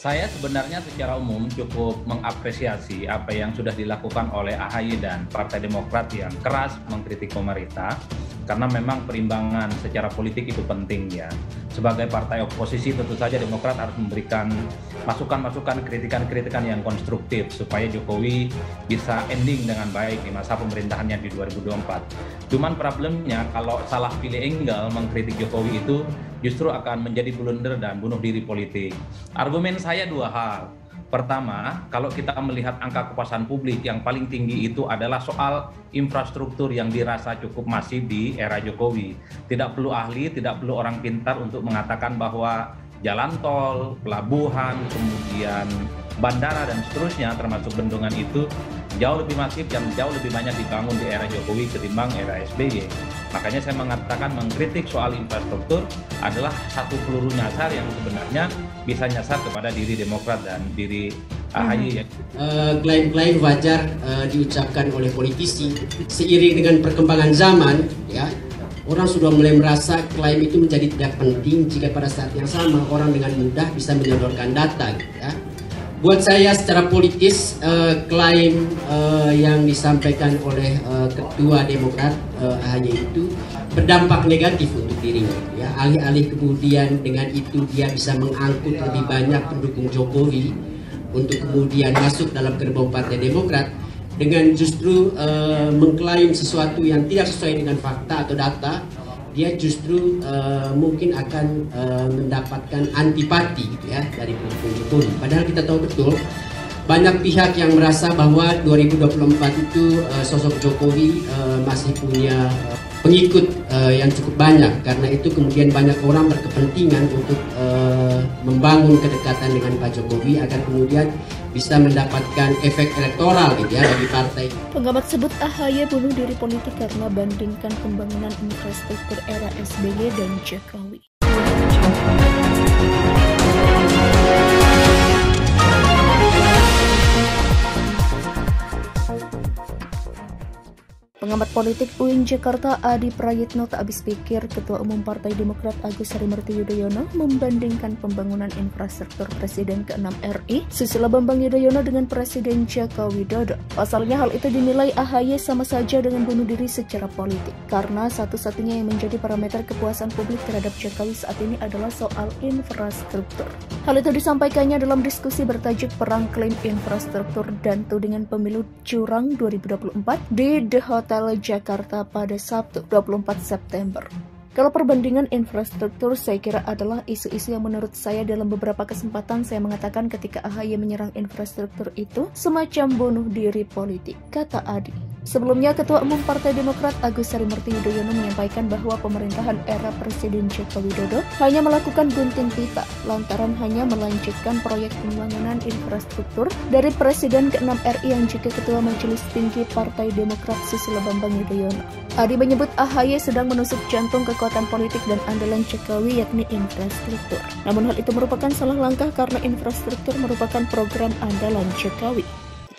Saya sebenarnya secara umum cukup mengapresiasi apa yang sudah dilakukan oleh AHY dan Partai Demokrat yang keras mengkritik pemerintah, karena memang perimbangan secara politik itu penting ya. Sebagai partai oposisi tentu saja Demokrat harus memberikan masukan-masukan, kritikan-kritikan yang konstruktif supaya Jokowi bisa ending dengan baik di masa pemerintahannya di 2024. Cuman problemnya kalau salah pilih angle mengkritik Jokowi itu justru akan menjadi blunder dan bunuh diri politik. Argumen saya dua hal. Pertama, kalau kita melihat angka kepuasan publik yang paling tinggi itu adalah soal infrastruktur yang dirasa cukup masif di era Jokowi. Tidak perlu ahli, tidak perlu orang pintar untuk mengatakan bahwa jalan tol, pelabuhan, kemudian bandara dan seterusnya termasuk bendungan itu jauh lebih masif dan jauh lebih banyak dibangun di era Jokowi ketimbang era SBY. Makanya saya mengatakan mengkritik soal infrastruktur adalah satu peluru nyasar yang sebenarnya bisa nyasar kepada diri Demokrat dan diri AHY. Klaim-klaim wajar diucapkan oleh politisi seiring dengan perkembangan zaman, ya. Orang sudah mulai merasa klaim itu menjadi tidak penting jika pada saat yang sama orang dengan mudah bisa menyodorkan data, gitu, ya. Buat saya secara politis klaim yang disampaikan oleh Ketua Demokrat AHY itu berdampak negatif untuk dirinya. Ya, alih-alih kemudian dengan itu dia bisa mengangkut lebih banyak pendukung Jokowi untuk kemudian masuk dalam gerbong Partai Demokrat, dengan justru mengklaim sesuatu yang tidak sesuai dengan fakta atau data, dia justru mungkin akan mendapatkan antipati, gitu ya, dari pendukung Jokowi. Padahal kita tahu betul banyak pihak yang merasa bahwa 2024 itu sosok Jokowi masih punya pengikut yang cukup banyak. Karena itu kemudian banyak orang berkepentingan untuk membangun kedekatan dengan Pak Jokowi agar kemudian bisa mendapatkan efek elektoral, gitu ya, bagi partai. Pengamat sebut AHY bunuh diri politik karena bandingkan pembangunan infrastruktur era SBY dan Jokowi. Pengamat politik UIN Jakarta Adi Prayitno tak habis pikir Ketua Umum Partai Demokrat Agus Harimurti Yudhoyono membandingkan pembangunan infrastruktur Presiden ke-6 RI Susilo Bambang Yudhoyono dengan Presiden Joko Widodo. Pasalnya hal itu dinilai AHY sama saja dengan bunuh diri secara politik, karena satu-satunya yang menjadi parameter kepuasan publik terhadap Jokowi saat ini adalah soal infrastruktur. Hal itu disampaikannya dalam diskusi bertajuk Perang Klaim Infrastruktur dan Tudingan Pemilu Curang 2024 di The Hotel Jakarta pada Sabtu 24 September. Kalau perbandingan infrastruktur, saya kira adalah isu-isu yang menurut saya dalam beberapa kesempatan saya mengatakan ketika AHY menyerang infrastruktur itu semacam bunuh diri politik, kata Adi. Sebelumnya, Ketua Umum Partai Demokrat Agus Harimurti Yudhoyono menyampaikan bahwa pemerintahan era Presiden Joko Widodo hanya melakukan gunting pita lantaran hanya melanjutkan proyek pembangunan infrastruktur dari Presiden ke-6 RI yang juga Ketua Majelis Tinggi Partai Demokrat Susilo Bambang Yudhoyono. Adi menyebut AHY sedang menusuk jantung kekuatan politik dan andalan Jokowi, yakni infrastruktur. Namun hal itu merupakan salah langkah karena infrastruktur merupakan program andalan Jokowi.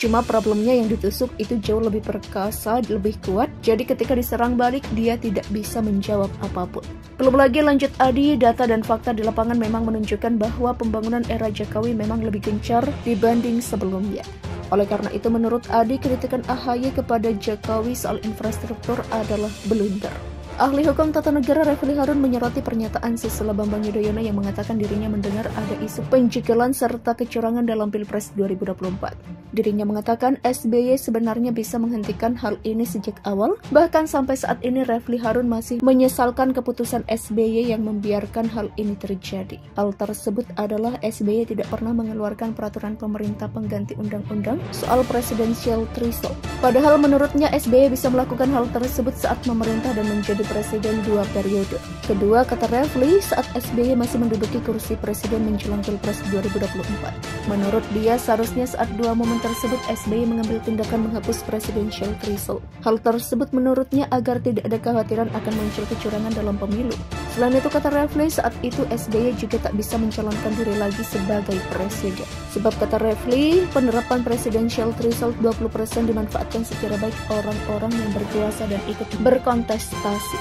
Cuma problemnya yang ditusuk itu jauh lebih perkasa, lebih kuat, jadi ketika diserang balik dia tidak bisa menjawab apapun. Belum lagi lanjut Adi, data dan fakta di lapangan memang menunjukkan bahwa pembangunan era Jokowi memang lebih gencar dibanding sebelumnya. Oleh karena itu menurut Adi, kritikan AHY kepada Jokowi soal infrastruktur adalah blunder. Ahli hukum tata negara Refli Harun menyoroti pernyataan Susilo Bambang Yudhoyono yang mengatakan dirinya mendengar ada isu penjegalan serta kecurangan dalam Pilpres 2024. Dirinya mengatakan SBY sebenarnya bisa menghentikan hal ini sejak awal, bahkan sampai saat ini Refli Harun masih menyesalkan keputusan SBY yang membiarkan hal ini terjadi. Hal tersebut adalah SBY tidak pernah mengeluarkan peraturan pemerintah pengganti undang-undang soal presidential threshold. Padahal menurutnya SBY bisa melakukan hal tersebut saat memerintah dan menjadi presiden 2 periode. Kedua, kata Refli, saat SBY masih menduduki kursi presiden menjelang Pilpres 2024. Menurut dia, seharusnya saat dua momen tersebut SBY mengambil tindakan menghapus presidential threshold. Hal tersebut menurutnya agar tidak ada kekhawatiran akan muncul kecurangan dalam pemilu. Selain itu, kata Refli, saat itu SBY juga tak bisa mencalonkan diri lagi sebagai presiden. Sebab kata Refli, penerapan presidential threshold 20% dimanfaatkan secara baik orang-orang yang berkuasa dan ikut berkontestasi.